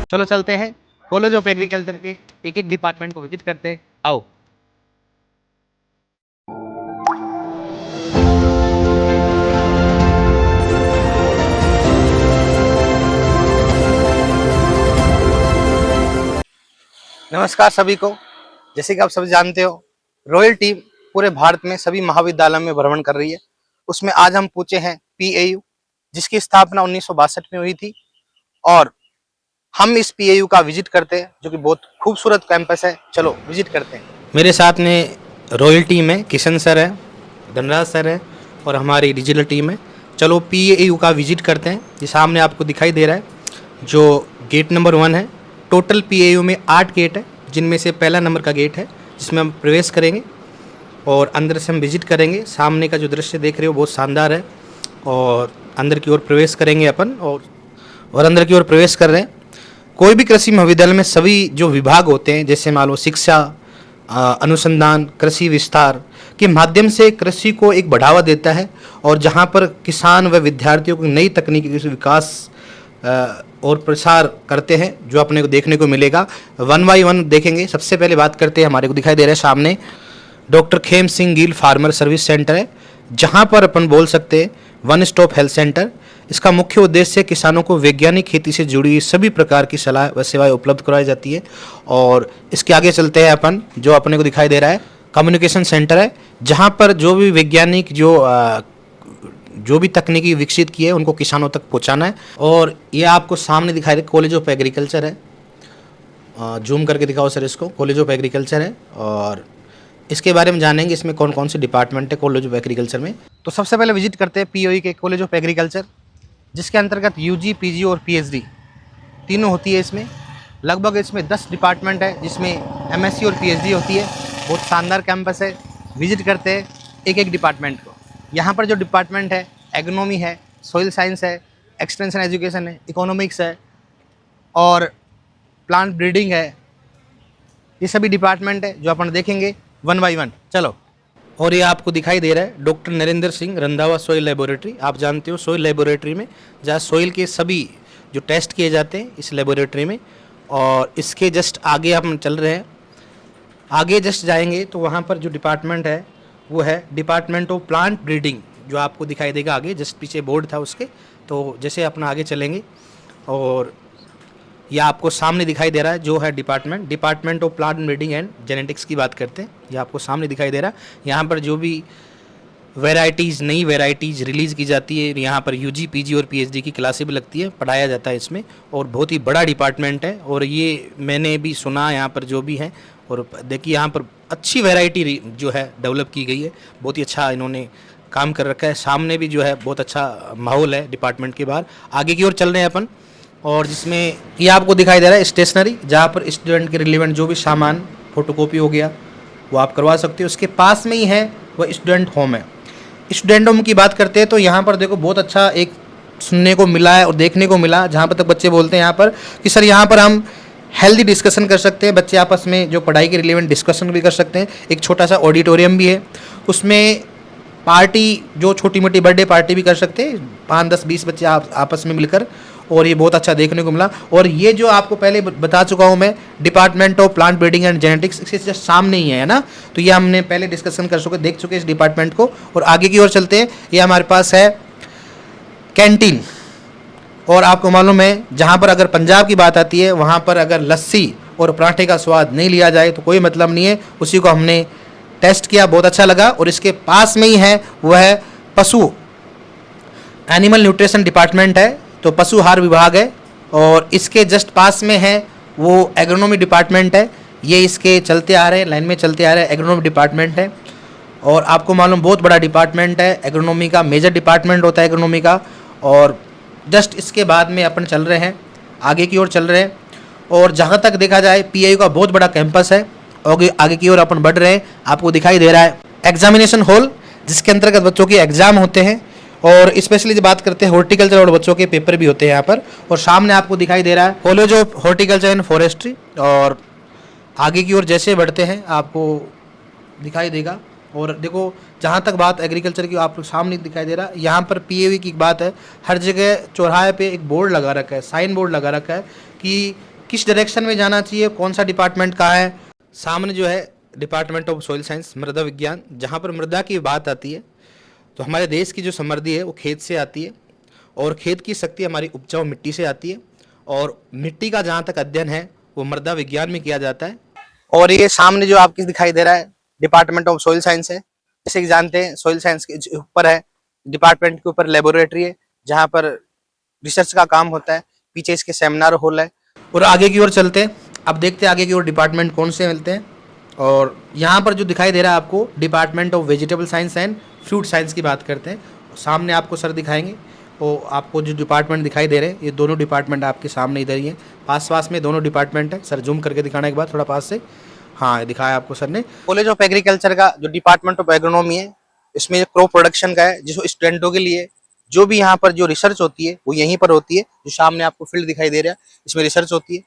चलो चलते हैं कॉलेज ऑफ एग्रीकल्चर के एक एक डिपार्टमेंट को विजिट करते हैं, आओ। नमस्कार सभी को। जैसे कि आप सभी जानते हो, रॉयल टीम पूरे भारत में सभी महाविद्यालयों में भ्रमण कर रही है। उसमें आज हम पूछे हैं पीएयू, जिसकी स्थापना 1962 में हुई थी, और हम इस पीएयू का विजिट करते हैं, जो कि बहुत खूबसूरत कैंपस है। चलो विजिट करते हैं। मेरे साथ में रॉयल टीम है, किशन सर है, धनराज सर है, और हमारी डिजिटल टीम है। चलो पीएयू का विजिट करते हैं। ये सामने आपको दिखाई दे रहा है जो गेट नंबर 1 है। टोटल पीएयू में 8 गेट है, जिनमें से पहला नंबर का गेट है जिसमें हम प्रवेश करेंगे और अंदर से हम विजिट करेंगे। सामने का जो दृश्य देख रहे हो बहुत शानदार है, और अंदर की ओर प्रवेश करेंगे अपन, और अंदर की ओर प्रवेश कर रहे हैं। कोई भी कृषि महाविद्यालय में सभी जो विभाग होते हैं, जैसे मान लो शिक्षा, अनुसंधान, कृषि विस्तार के माध्यम से कृषि को एक बढ़ावा देता है, और जहाँ पर किसान व विद्यार्थियों को नई तकनीकी विकास और प्रसार करते हैं, जो अपने को देखने को मिलेगा। 1 बाई 1 देखेंगे। सबसे पहले बात करते हैं, हमारे को दिखाई दे रहा है सामने doctor Khem Singh Gill farmer service centre है, जहाँ पर अपन बोल सकते हैं वन स्टॉप हेल्थ सेंटर। इसका मुख्य उद्देश्य किसानों को वैज्ञानिक खेती से जुड़ी सभी प्रकार की सलाह व सेवाएं उपलब्ध कराई जाती है। और इसके आगे चलते हैं अपन, जो अपने को दिखाई दे रहा है कम्युनिकेशन सेंटर है, जहाँ पर जो भी वैज्ञानिक जो भी तकनीकी विकसित की है उनको किसानों तक पहुँचाना है। और ये आपको सामने दिखाई दे कॉलेज ऑफ एग्रीकल्चर है। जूम करके दिखाओ सर इसको। कॉलेज ऑफ एग्रीकल्चर है, और इसके बारे में जानेंगे इसमें कौन कौन से डिपार्टमेंट है कॉलेज ऑफ एग्रीकल्चर में। तो सबसे पहले विजिट करते हैं पीओई के कॉलेज ऑफ एग्रीकल्चर, जिसके अंतर्गत यूजी, पीजी और पीएचडी तीनों होती है। इसमें लगभग इसमें 10 डिपार्टमेंट है, जिसमें एमएससी और पीएचडी होती है। बहुत शानदार कैंपस है। विजिट करते हैं एक एक डिपार्टमेंट को। यहाँ पर जो डिपार्टमेंट है, एग्रोनॉमी है, सॉइल साइंस है, एक्सटेंशन एजुकेशन है, इकोनॉमिक्स है, और प्लांट ब्रीडिंग है। ये सभी डिपार्टमेंट है जो अपन देखेंगे 1 बाई 1। चलो। और ये आपको दिखाई दे रहा है doctor Narendra Singh Randhawa soil laboratory. आप जानते हो सॉइल लेबोरेटरी में जहाँ सॉइल के सभी जो टेस्ट किए जाते हैं इस लेबोरेटरी में। और इसके जस्ट आगे हम चल रहे हैं, आगे जस्ट जाएंगे तो वहाँ पर जो डिपार्टमेंट है वो है डिपार्टमेंट ऑफ प्लांट ब्रीडिंग, जो आपको दिखाई देगा आगे, जस्ट पीछे बोर्ड था उसके। तो जैसे अपना आगे चलेंगे, और यह आपको सामने दिखाई दे रहा है जो है department of plant breeding and genetics की बात करते हैं। ये आपको सामने दिखाई दे रहा है। यहाँ पर जो भी नई वैरायटीज़ रिलीज़ की जाती है, यहाँ पर यूजी, पीजी और पीएचडी की क्लासें भी लगती है, पढ़ाया जाता है इसमें। और बहुत ही बड़ा डिपार्टमेंट है, और ये मैंने भी सुना यहाँ पर जो भी है। और देखिए यहाँ पर अच्छी वैरायटी जो है डेवलप की गई है, बहुत ही अच्छा इन्होंने काम कर रखा है। सामने भी जो है बहुत अच्छा माहौल है डिपार्टमेंट के बाहर। आगे की ओर चल रहे हैं अपन, और जिसमें ये आपको दिखाई दे रहा है स्टेशनरी, जहाँ पर स्टूडेंट के रिलेवेंट जो भी सामान, फोटोकॉपी हो गया, वो आप करवा सकते हो। उसके पास में ही है वो स्टूडेंट होम है। स्टूडेंट होम की बात करते हैं तो यहाँ पर देखो बहुत अच्छा एक सुनने को मिला है और देखने को मिला, जहाँ पर तक बच्चे बोलते हैं यहाँ पर कि सर यहाँ पर हम हेल्दी डिस्कशन कर सकते हैं। बच्चे आपस में जो पढ़ाई के रिलेवेंट डिस्कशन भी कर सकते हैं। एक छोटा सा ऑडिटोरियम भी है, उसमें पार्टी, जो छोटी मोटी बर्थडे पार्टी भी कर सकते हैं, 5, 10, 20 बच्चे आपस में मिलकर। और ये बहुत अच्छा देखने को मिला। और ये जो आपको पहले बता चुका हूँ मैं, department of plant breeding and genetics, इसके जस्ट सामने ही है ना। तो ये हमने पहले डिस्कशन कर चुके, देख चुके इस डिपार्टमेंट को। और आगे की ओर चलते हैं, ये हमारे पास है कैंटीन। और आपको मालूम है जहाँ पर अगर पंजाब की बात आती है, वहाँ पर अगर लस्सी और पराठे का स्वाद नहीं लिया जाए तो कोई मतलब नहीं है। उसी को हमने टेस्ट किया, बहुत अच्छा लगा। और इसके पास में ही है वो है पशु एनिमल न्यूट्रिशन डिपार्टमेंट है, तो पशु आहार विभाग है। और इसके जस्ट पास में है वो एग्रोनॉमी डिपार्टमेंट है। ये इसके चलते आ रहे हैं, लाइन में चलते आ रहे हैं, एग्रोनॉमी डिपार्टमेंट है। और आपको मालूम बहुत बड़ा डिपार्टमेंट है एग्रोनॉमी का, मेजर डिपार्टमेंट होता है एग्रोनॉमी का। और जस्ट इसके बाद में अपन चल रहे हैं, आगे की ओर चल रहे हैं। और जहाँ तक देखा जाए पीआईयू का बहुत बड़ा कैंपस है। और आगे की ओर अपन बढ़ रहे हैं, आपको दिखाई दे रहा है एग्जामिनेशन हॉल, जिसके अंतर्गत बच्चों के एग्जाम होते हैं। और स्पेशली जब बात करते हैं हॉर्टिकल्चर और बच्चों के पेपर भी होते हैं यहाँ पर। और सामने आपको दिखाई दे रहा है college of horticulture and forestry. और आगे की ओर जैसे बढ़ते हैं आपको दिखाई देगा। और देखो जहाँ तक बात एग्रीकल्चर की, आप सामने दिखाई दे रहा है, यहाँ पर पीएवी की बात है। हर जगह चौराहे पे एक बोर्ड लगा रखा है, साइन बोर्ड लगा रखा है कि किस डायरेक्शन में जाना चाहिए, कौन सा डिपार्टमेंट कहाँ है। सामने जो है डिपार्टमेंट ऑफ सॉइल साइंस, मृदा विज्ञान, जहाँ पर मृदा की बात आती है तो हमारे देश की जो समृद्धि है वो खेत से आती है और खेत की शक्ति हमारी उपजाऊ मिट्टी से आती है और मिट्टी का जहाँ तक अध्ययन है वो मृदा विज्ञान में किया जाता है। और ये सामने जो आपको दिखाई दे रहा है डिपार्टमेंट ऑफ सॉइल साइंस है। जैसे कि जानते हैं सॉइल साइंस के ऊपर है, डिपार्टमेंट के ऊपर लेबोरेटरी है जहाँ पर रिसर्च का काम होता है। पीछे इसके सेमिनार हॉल है। और आगे की ओर चलते हैं, अब देखते हैं आगे की ओर डिपार्टमेंट कौन से मिलते हैं। और यहाँ पर जो दिखाई दे रहा है आपको department of vegetable science and fruit science की बात करते हैं। सामने आपको सर दिखाएंगे और आपको जो डिपार्टमेंट दिखाई दे रहे हैं ये दोनों डिपार्टमेंट आपके सामने इधर ही है, पास में दोनों डिपार्टमेंट है। सर जूम करके दिखाना एक बार थोड़ा पास से। हाँ दिखाया आपको सर ने। कॉलेज ऑफ एग्रीकल्चर का जो डिपार्टमेंट ऑफ एग्रोनॉमी है इसमें क्रॉप प्रोडक्शन का है, जिसको स्टूडेंटों के लिए जो भी यहाँ पर जो रिसर्च होती है वो यहीं पर होती है। जो सामने आपको फील्ड दिखाई दे रहा है इसमें रिसर्च होती है।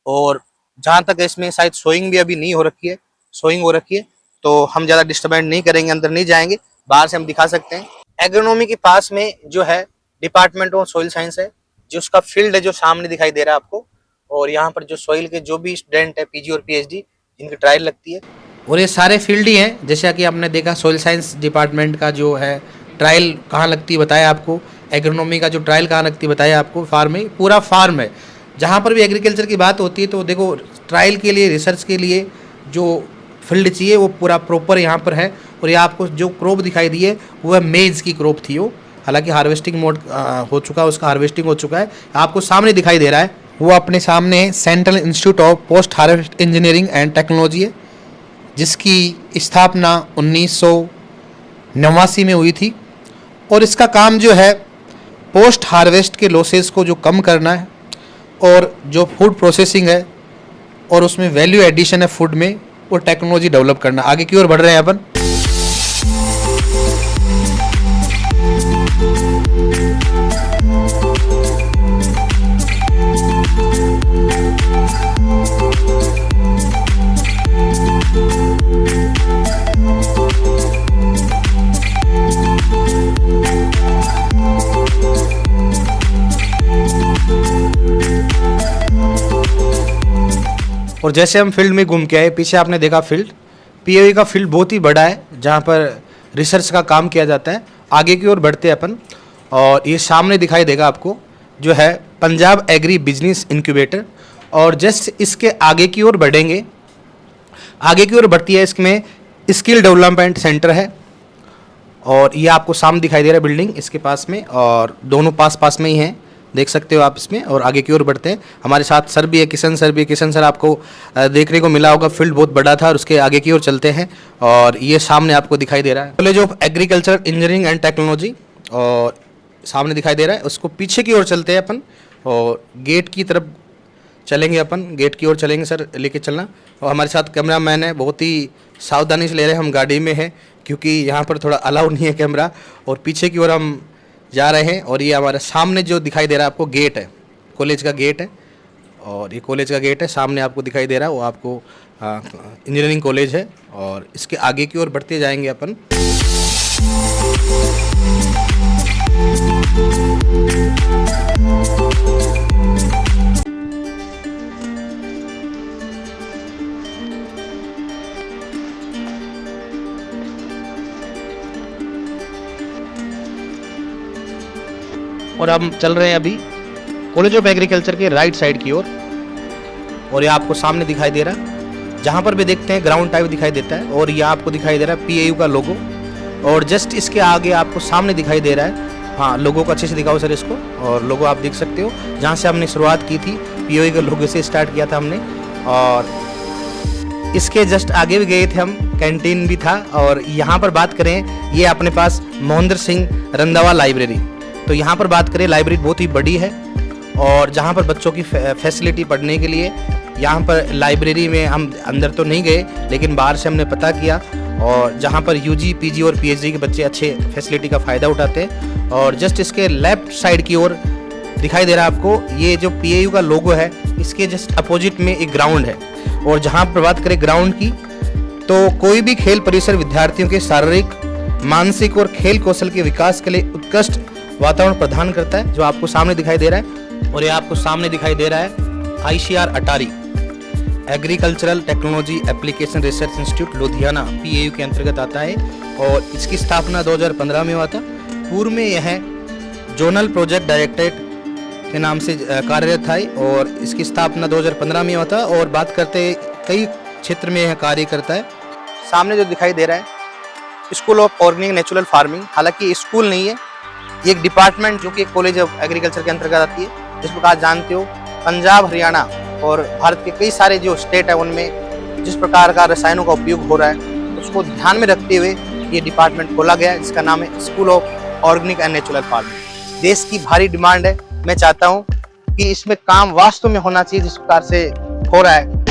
और जहाँ तक इसमें शायद सोइंग भी अभी नहीं हो रखी है, सोइंग हो रखी है तो हम ज़्यादा डिस्टर्बेंस नहीं करेंगे, अंदर नहीं जाएंगे, बाहर से हम दिखा सकते हैं। एग्रोनॉमी के पास में जो है डिपार्टमेंट ऑफ सॉइल साइंस है, जो उसका फील्ड है जो सामने दिखाई दे रहा है आपको। और यहाँ पर जो सॉइल के जो भी स्टूडेंट है पीजी और पीएचडी जिनकी ट्रायल लगती है और ये सारे फील्ड ही हैं। जैसा कि आपने देखा सॉइल साइंस डिपार्टमेंट का जो है ट्रायल कहाँ लगती है बताया आपको, एग्रोनॉमी का जो ट्रायल कहाँ लगती है बताया आपको, फार्म में, पूरा फार्म है। जहाँ पर भी एग्रीकल्चर की बात होती है तो देखो ट्रायल के लिए, रिसर्च के लिए जो फील्ड चाहिए वो पूरा प्रॉपर यहाँ पर है। और ये आपको जो क्रॉप दिखाई दी है वो है मेज की क्रॉप थी वो, हालांकि हार्वेस्टिंग मोड हो चुका है, उसका हार्वेस्टिंग हो चुका है। आपको सामने दिखाई दे रहा है वो अपने सामने central institute of post harvest engineering and technology है, जिसकी स्थापना 1989 में हुई थी। और इसका काम जो है पोस्ट हार्वेस्ट के लॉसेस को जो कम करना है और जो फूड प्रोसेसिंग है और उसमें वैल्यू एडिशन है फूड में, वो टेक्नोलॉजी डेवलप करना। आगे की ओर बढ़ रहे हैं अपन। और जैसे हम फील्ड में घूम के आए, पीछे आपने देखा फील्ड, पीएवी का फील्ड बहुत ही बड़ा है जहाँ पर रिसर्च का काम किया जाता है। आगे की ओर बढ़ते हैं अपन और ये सामने दिखाई देगा आपको जो है पंजाब एग्री बिजनेस इंक्यूबेटर। और जस्ट इसके आगे की ओर बढ़ेंगे, आगे की ओर बढ़ती है इसमें स्किल डेवलपमेंट सेंटर है। और ये आपको सामने दिखाई दे रहा है बिल्डिंग इसके पास में, और दोनों पास में ही हैं, देख सकते हो आप इसमें। और आगे की ओर बढ़ते हैं, हमारे साथ सर भी है, किशन सर भी है। किशन सर आपको देखने को मिला होगा, फील्ड बहुत बड़ा था। और उसके आगे की ओर चलते हैं और ये सामने आपको दिखाई दे रहा है college of agriculture engineering and technology, और सामने दिखाई दे रहा है। उसको पीछे की ओर चलते हैं अपन और गेट की तरफ चलेंगे अपन, गेट की ओर चलेंगे सर, लेके चलना। और हमारे साथ कैमरा मैन है, बहुत ही सावधानी से ले रहे हैं, हम गाड़ी में हैं क्योंकि यहाँ पर थोड़ा अलाउ नहीं है कैमरा। और पीछे की ओर हम जा रहे हैं और ये हमारे सामने जो दिखाई दे रहा है आपको गेट है, कॉलेज का गेट है। और ये कॉलेज का गेट है, सामने आपको दिखाई दे रहा है वो आपको इंजीनियरिंग कॉलेज है। और इसके आगे की ओर बढ़ते जाएंगे अपन। और हम चल रहे हैं अभी कॉलेज ऑफ एग्रीकल्चर के राइट साइड की ओर। और ये आपको सामने दिखाई दे रहा है, जहाँ पर भी देखते हैं ग्राउंड टाइप दिखाई देता है। और ये आपको दिखाई दे रहा है पीएयू का लोगो। और जस्ट इसके आगे आपको सामने दिखाई दे रहा है, हाँ लोगो को अच्छे से दिखाओ सर इसको। और लोगो आप देख सकते हो जहाँ से हमने शुरुआत की थी, पीएयू के लोगो से स्टार्ट किया था हमने। और इसके जस्ट आगे भी गए थे हम, कैंटीन भी था। और यहाँ पर बात करें, ये अपने पास मोहिंदर सिंह रंधावा लाइब्रेरी। तो यहाँ पर बात करें, लाइब्रेरी बहुत ही बड़ी है और जहाँ पर बच्चों की फैसिलिटी पढ़ने के लिए, यहाँ पर लाइब्रेरी में हम अंदर तो नहीं गए लेकिन बाहर से हमने पता किया। और जहाँ पर यूजी, पीजी और पीएचडी के बच्चे अच्छे फैसिलिटी का फ़ायदा उठाते हैं। और जस्ट इसके लेफ्ट साइड की ओर दिखाई दे रहा है आपको, ये जो पीएयू का लोगो है इसके जस्ट अपोजिट में एक ग्राउंड है। और जहाँ पर बात करें ग्राउंड की, तो कोई भी खेल परिसर विद्यार्थियों के शारीरिक, मानसिक और खेल कौशल के विकास के लिए उत्कृष्ट वातावरण प्रदान करता है, जो आपको सामने दिखाई दे रहा है। और ये आपको सामने दिखाई दे रहा है ICR ATARI agricultural technology application research institute Ludhiana PAU के अंतर्गत आता है और इसकी स्थापना 2015 में हुआ था। पूर्व में यह जोनल प्रोजेक्ट डायरेक्टरेट के नाम से कार्यरत था और इसकी स्थापना 2015 में हुआ था और बात करते कई क्षेत्र में यह कार्य करता है। सामने जो दिखाई दे रहा है school of organic natural farming, हालांकि ये स्कूल नहीं है, ये एक डिपार्टमेंट जो कि कॉलेज ऑफ एग्रीकल्चर के अंतर्गत आती है। जिस प्रकार जानते हो पंजाब, हरियाणा और भारत के कई सारे जो स्टेट है उनमें जिस प्रकार का रसायनों का उपयोग हो रहा है उसको ध्यान में रखते हुए ये डिपार्टमेंट खोला गया है, जिसका नाम है school of organic and natural farming. देश की भारी डिमांड है, मैं चाहता हूँ कि इसमें काम वास्तव में होना चाहिए जिस प्रकार से हो रहा है।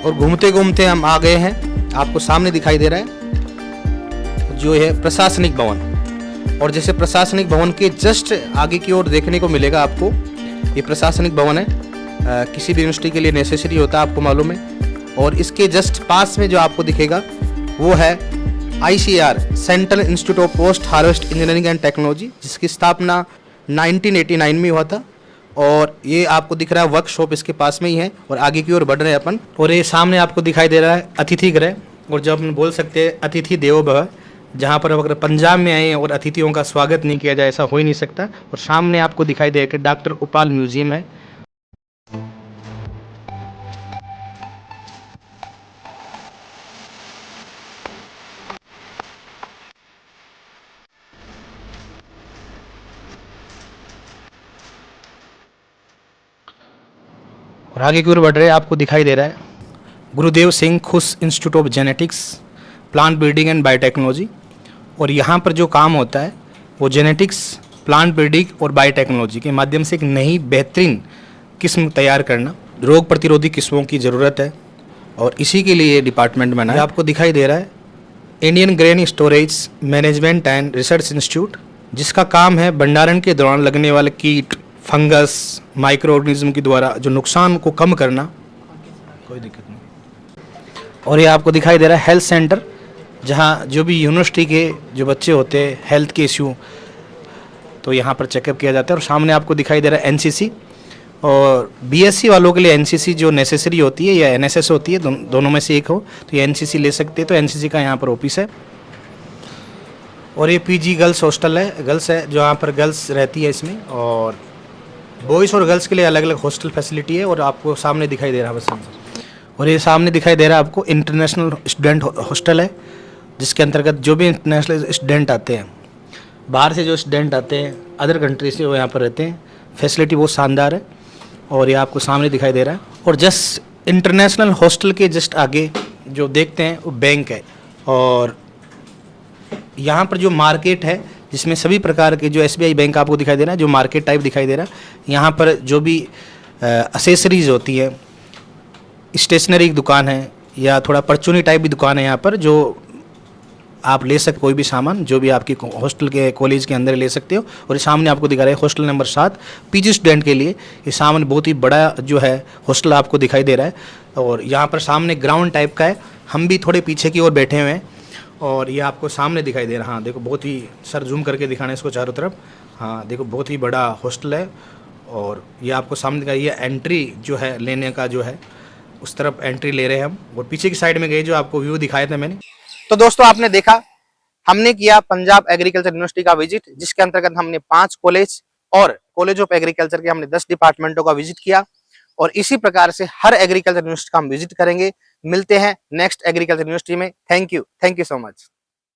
और घूमते घूमते हम आ गए हैं, आपको सामने दिखाई दे रहा है जो है प्रशासनिक भवन। और जैसे प्रशासनिक भवन के जस्ट आगे की ओर देखने को मिलेगा आपको, ये प्रशासनिक भवन है, किसी भी यूनिवर्सिटी के लिए नेसेसरी होता है, आपको मालूम है। और इसके जस्ट पास में जो आपको दिखेगा वो है ICR central institute of post harvest engineering and technology, जिसकी स्थापना 1989 में हुआ था। और ये आपको दिख रहा है वर्कशॉप इसके पास में ही है और आगे की ओर बढ़ रहे हैं अपन। और ये सामने आपको दिखाई दे रहा है अतिथि गृह, और जब हम बोल सकते हैं अतिथि देवो भव, जहाँ पर अगर पंजाब में आए और अतिथियों का स्वागत नहीं किया जाए ऐसा हो ही नहीं सकता। और सामने आपको दिखाई दे कि डॉक्टर उपाल म्यूजियम है। और आगे की ओर बढ़ रहे हैं, आपको दिखाई दे रहा है गुरुदेव सिंह खुश institute of genetics plant breeding and biotechnology. और यहाँ पर जो काम होता है वो जेनेटिक्स, प्लांट ब्रीडिंग और बायोटेक्नोलॉजी के माध्यम से एक नई बेहतरीन किस्म तैयार करना, रोग प्रतिरोधी किस्मों की ज़रूरत है और इसी के लिए ये डिपार्टमेंट बना है। आपको दिखाई दे रहा है Indian grain storage management and research institute, जिसका काम है भंडारण के दौरान लगने वाले कीट, फंगस, माइक्रो ऑर्गेनिज्म के द्वारा जो नुकसान को कम करना। कोई दिक्कत नहीं। और ये आपको दिखाई दे रहा है हेल्थ सेंटर, जहाँ जो भी यूनिवर्सिटी के जो बच्चे होते हैं हेल्थ के इश्यू तो यहाँ पर चेकअप किया जाता है। और सामने आपको दिखाई दे रहा है NCC, और BSc वालों के लिए NCC जो नेसेसरी होती है या NSS होती है, दोनों में से एक हो तो ये NCC ले सकते हैं, तो NCC का यहाँ पर ऑफिस है। और ये PG गर्ल्स हॉस्टल है, गर्ल्स है जो यहाँ पर गर्ल्स रहती है इसमें, और बॉयज़ और गर्ल्स के लिए अलग अलग हॉस्टल फैसिलिटी है। और आपको सामने दिखाई दे रहा है बस। और ये सामने दिखाई दे रहा है आपको इंटरनेशनल स्टूडेंट हॉस्टल है, जिसके अंतर्गत जो भी इंटरनेशनल स्टूडेंट आते हैं, बाहर से जो स्टूडेंट आते हैं अदर कंट्री से, वो यहाँ पर रहते हैं। फैसिलिटी बहुत शानदार है और ये आपको सामने दिखाई दे रहा है। और जस्ट इंटरनेशनल हॉस्टल के जस्ट आगे जो देखते हैं वो बैंक है। और यहाँ पर जो मार्केट है जिसमें सभी प्रकार के, जो SBI बैंक आपको दिखाई दे रहा है, जो मार्केट टाइप दिखाई दे रहा है, यहाँ पर जो भी एसेसरीज होती है, स्टेशनरी की दुकान है या थोड़ा परचूनी टाइप भी दुकान है यहाँ पर, जो आप ले सकते, कोई भी सामान जो भी आपकी हॉस्टल के कॉलेज के अंदर ले सकते हो। और ये सामने आपको दिखा रहा है हॉस्टल नंबर 7 PG स्टूडेंट के लिए। ये सामने बहुत ही बड़ा जो है हॉस्टल आपको दिखाई दे रहा है। और यहाँ पर सामने ग्राउंड टाइप का है, हम भी थोड़े पीछे की ओर बैठे हुए हैं और ये आपको सामने दिखाई दे रहा है। हाँ देखो, बहुत ही सर जूम करके दिखाना इसको चारों तरफ। हाँ देखो, बहुत ही बड़ा हॉस्टल है और ये आपको सामने दिखाई, ये एंट्री जो है लेने का जो है उस तरफ एंट्री ले रहे हैं हम। और पीछे की साइड में गए जो आपको व्यू दिखाया था मैंने। तो दोस्तों आपने देखा, हमने किया पंजाब एग्रीकल्चर यूनिवर्सिटी का विजिट, जिसके अंतर्गत हमने 5 कॉलेज और कॉलेज ऑफ एग्रीकल्चर के हमने 10 डिपार्टमेंटों का विजिट किया। और इसी प्रकार से हर एग्रीकल्चर यूनिवर्सिटी का हम विजिट करेंगे। मिलते हैं नेक्स्ट एग्रीकल्चर यूनिवर्सिटी में। Thank you so much.